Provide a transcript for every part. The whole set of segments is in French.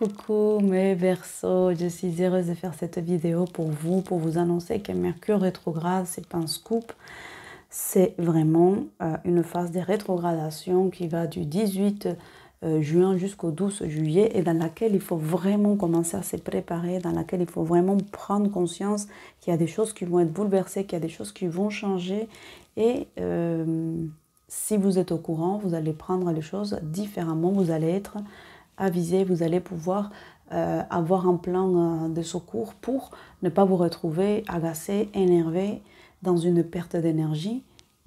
Coucou mes Verseaux, je suis heureuse de faire cette vidéo pour vous annoncer que Mercure rétrograde, c'est pas un scoop, c'est vraiment une phase de rétrogradation qui va du 18 juin jusqu'au 12 juillet et dans laquelle il faut vraiment commencer à se préparer, dans laquelle il faut vraiment prendre conscience qu'il y a des choses qui vont être bouleversées, qu'il y a des choses qui vont changer et si vous êtes au courant, vous allez prendre les choses différemment, vous allez être avisé, vous allez pouvoir avoir un plan de secours pour ne pas vous retrouver agacé, énervé dans une perte d'énergie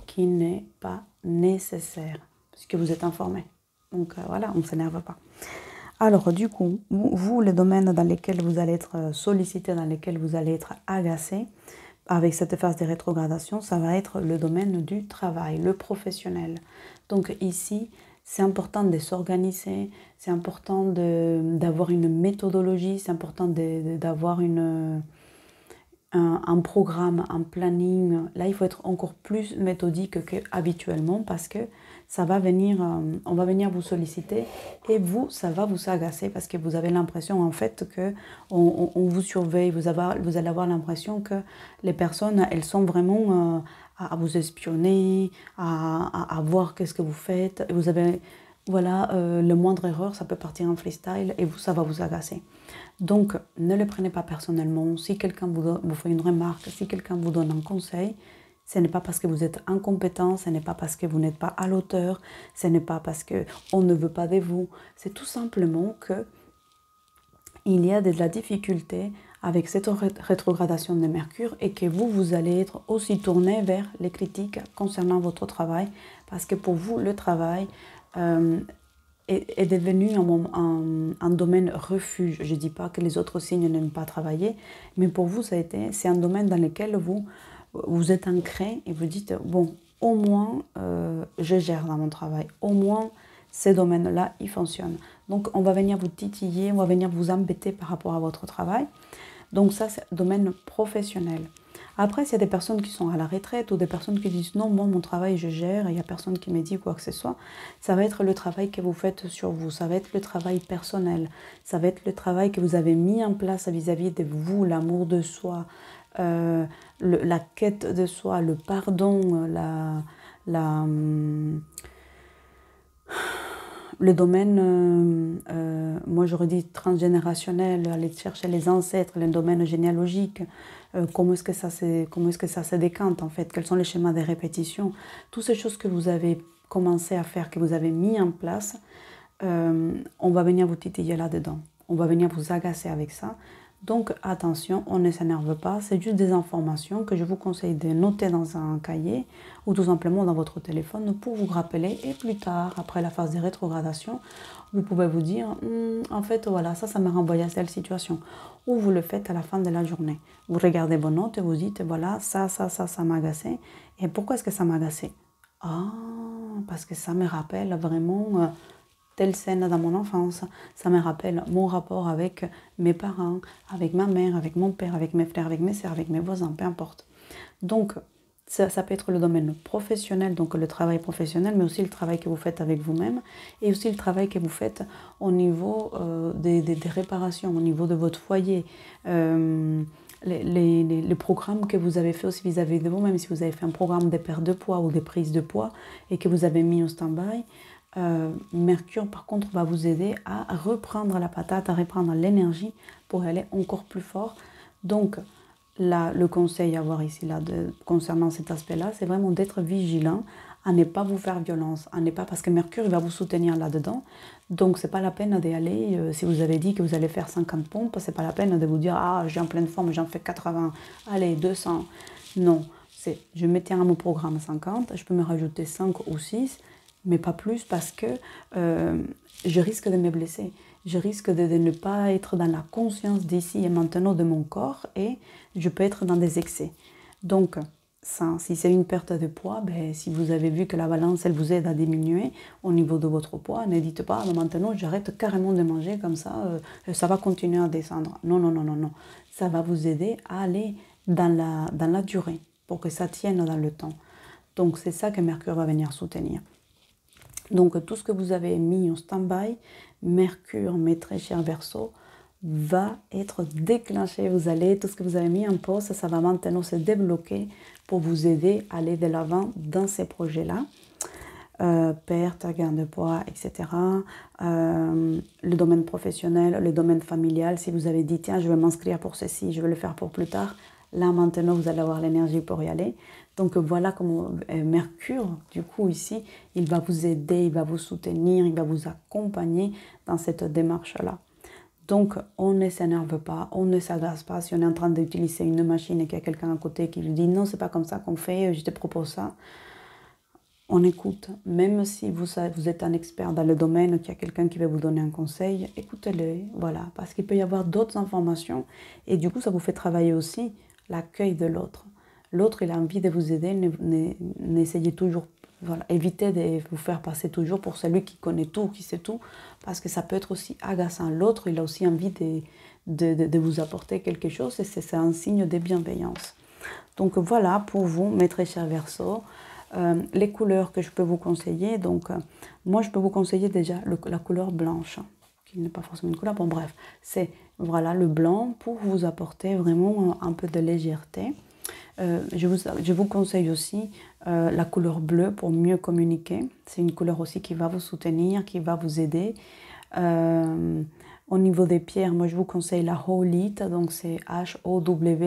qui n'est pas nécessaire, puisque vous êtes informé. Donc voilà, on ne s'énerve pas. Alors du coup, vous, les domaines dans lesquels vous allez être sollicité, dans lesquels vous allez être agacé, avec cette phase de rétrogradation, ça va être le domaine du travail, le professionnel. Donc ici, c'est important de s'organiser, c'est important d'avoir une méthodologie, c'est important d'avoir un programme, un planning. Là, il faut être encore plus méthodique qu'habituellement parce que ça va venir, on va venir vous solliciter et vous, ça va vous agacer parce que vous avez l'impression en fait qu'on vous surveille, vous allez avoir l'impression que les personnes, elles sont vraiment à vous espionner, à voir qu'est-ce que vous faites. Et vous avez, voilà, le moindre erreur, ça peut partir en freestyle et vous, ça va vous agacer. Donc, ne le prenez pas personnellement. Si quelqu'un vous fait une remarque, si quelqu'un vous donne un conseil, ce n'est pas parce que vous êtes incompétent, ce n'est pas parce que vous n'êtes pas à l'auteur, ce n'est pas parce qu'on ne veut pas de vous. C'est tout simplement que il y a de la difficulté avec cette rétrogradation de Mercure et que vous allez être aussi tourné vers les critiques concernant votre travail parce que pour vous, le travail est devenu un domaine refuge. Je ne dis pas que les autres signes n'aiment pas travailler, mais pour vous, c'est un domaine dans lequel vous êtes ancré et vous dites, bon, au moins, je gère dans mon travail. Au moins, ces domaines-là, ils fonctionnent. Donc, on va venir vous titiller, on va venir vous embêter par rapport à votre travail. Donc ça, c'est le domaine professionnel. Après, s'il y a des personnes qui sont à la retraite ou des personnes qui disent non, moi, mon travail, je gère, il n'y a personne qui me dit quoi que ce soit, ça va être le travail que vous faites sur vous, ça va être le travail personnel, ça va être le travail que vous avez mis en place vis-à-vis de vous, l'amour de soi, la quête de soi, le pardon, le domaine, moi j'aurais dit transgénérationnel, aller chercher les ancêtres, le domaine généalogique, comment est-ce que ça se décante en fait, quels sont les schémas de répétition, toutes ces choses que vous avez commencé à faire, que vous avez mis en place, on va venir vous titiller là-dedans, on va venir vous agacer avec ça. Donc attention, on ne s'énerve pas, c'est juste des informations que je vous conseille de noter dans un cahier ou tout simplement dans votre téléphone pour vous rappeler et plus tard, après la phase de rétrogradation, vous pouvez vous dire en fait voilà, ça m'a renvoyé à telle situation ou vous le faites à la fin de la journée. Vous regardez vos notes et vous dites voilà, ça m'a agacé et pourquoi est-ce que ça m'a agacé? Ah, parce que ça me rappelle vraiment telle scène dans mon enfance, ça me rappelle mon rapport avec mes parents, avec ma mère, avec mon père, avec mes frères, avec mes sœurs, avec mes voisins, peu importe. Donc, ça peut être le domaine professionnel, donc le travail professionnel, mais aussi le travail que vous faites avec vous-même, et aussi le travail que vous faites au niveau des réparations, au niveau de votre foyer, les programmes que vous avez fait aussi vis-à-vis de vous-même, si vous avez fait un programme de perte de poids ou de prise de poids, et que vous avez mis au stand-by, Mercure par contre va vous aider à reprendre la patate, à reprendre l'énergie pour aller encore plus fort. Donc là, le conseil à avoir ici concernant cet aspect-là, c'est vraiment d'être vigilant, à ne pas vous faire violence, à ne pas, parce que Mercure il va vous soutenir là-dedans. Donc c'est pas la peine d'aller, si vous avez dit que vous allez faire 50 pompes, c'est pas la peine de vous dire ah j'ai en pleine forme, j'en fais 80, allez 200. Non, c'est je me tiens à mon programme 50, je peux me rajouter 5 ou 6, mais pas plus parce que je risque de me blesser. Je risque de ne pas être dans la conscience d'ici et maintenant de mon corps et je peux être dans des excès. Donc, ça, si c'est une perte de poids, ben, si vous avez vu que la balance, elle vous aide à diminuer au niveau de votre poids, ne dites pas maintenant j'arrête carrément de manger comme ça va continuer à descendre. Non, non, non, non, non. Ça va vous aider à aller dans la durée pour que ça tienne dans le temps. Donc, c'est ça que Mercure va venir soutenir. Donc tout ce que vous avez mis en stand-by, Mercure, mes très chers Verseaux, va être déclenché. Vous allez, tout ce que vous avez mis en pause, ça va maintenant se débloquer pour vous aider à aller de l'avant dans ces projets-là. Perte, gain de poids, etc. Le domaine professionnel, le domaine familial. Si vous avez dit, tiens, je vais m'inscrire pour ceci, je vais le faire pour plus tard. Là, maintenant, vous allez avoir l'énergie pour y aller. Donc, voilà comment Mercure, du coup, ici, il va vous aider, il va vous soutenir, il va vous accompagner dans cette démarche-là. Donc, on ne s'énerve pas, on ne s'agace pas. Si on est en train d'utiliser une machine et qu'il y a quelqu'un à côté qui lui dit, non, c'est pas comme ça qu'on fait, je te propose ça. On écoute, même si vous êtes un expert dans le domaine, qu'il y a quelqu'un qui va vous donner un conseil, écoutez-le, voilà, parce qu'il peut y avoir d'autres informations et du coup, ça vous fait travailler aussi l'accueil de l'autre. L'autre, il a envie de vous aider, n'essayez toujours, voilà, évitez de vous faire passer toujours pour celui qui connaît tout, qui sait tout, parce que ça peut être aussi agaçant. L'autre, il a aussi envie de vous apporter quelque chose et c'est un signe de bienveillance. Donc voilà pour vous, mes très chers Verseaux. Les couleurs que je peux vous conseiller, donc moi je peux vous conseiller déjà la couleur blanche, qui n'est pas forcément une couleur, bon bref, c'est voilà le blanc pour vous apporter vraiment un peu de légèreté. Je vous conseille aussi la couleur bleue pour mieux communiquer, c'est une couleur aussi qui va vous soutenir, qui va vous aider. Au niveau des pierres, moi je vous conseille la Howlite, donc c'est Howlite.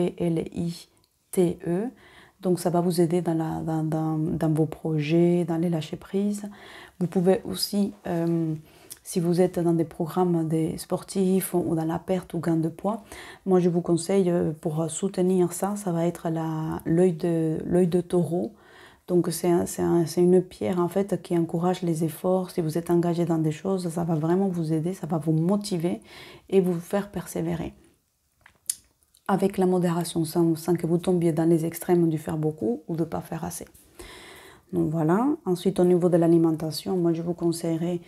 Donc ça va vous aider dans vos projets, dans les lâcher prise. Vous pouvez aussi, si vous êtes dans des programmes des sportifs ou dans la perte ou gain de poids, moi je vous conseille pour soutenir ça, ça va être l'œil de taureau. Donc c'est une pierre en fait qui encourage les efforts. Si vous êtes engagé dans des choses, ça va vraiment vous aider, ça va vous motiver et vous faire persévérer. Avec la modération, sans que vous tombiez dans les extrêmes du faire beaucoup ou de ne pas faire assez. Donc voilà. Ensuite, au niveau de l'alimentation, moi je vous conseillerais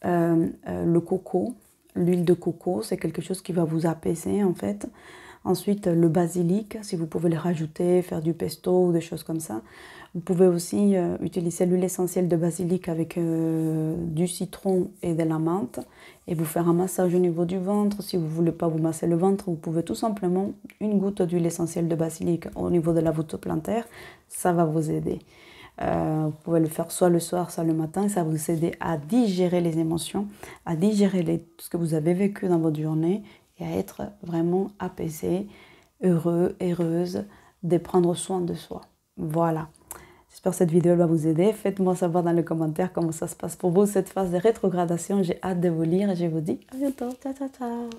le coco. L'huile de coco, c'est quelque chose qui va vous apaiser en fait. Ensuite, le basilic, si vous pouvez le rajouter, faire du pesto ou des choses comme ça. Vous pouvez aussi utiliser l'huile essentielle de basilic avec du citron et de la menthe et vous faire un massage au niveau du ventre. Si vous ne voulez pas vous masser le ventre, vous pouvez tout simplement une goutte d'huile essentielle de basilic au niveau de la voûte plantaire. Ça va vous aider. Vous pouvez le faire soit le soir, soit le matin. Ça va vous aider à digérer les émotions, à digérer ce que vous avez vécu dans votre journée et à être vraiment apaisé, heureux, heureuse, de prendre soin de soi. Voilà. J'espère que cette vidéo va vous aider. Faites-moi savoir dans les commentaires comment ça se passe pour vous, cette phase de rétrogradation. J'ai hâte de vous lire et je vous dis à bientôt. Ciao, ciao, ciao.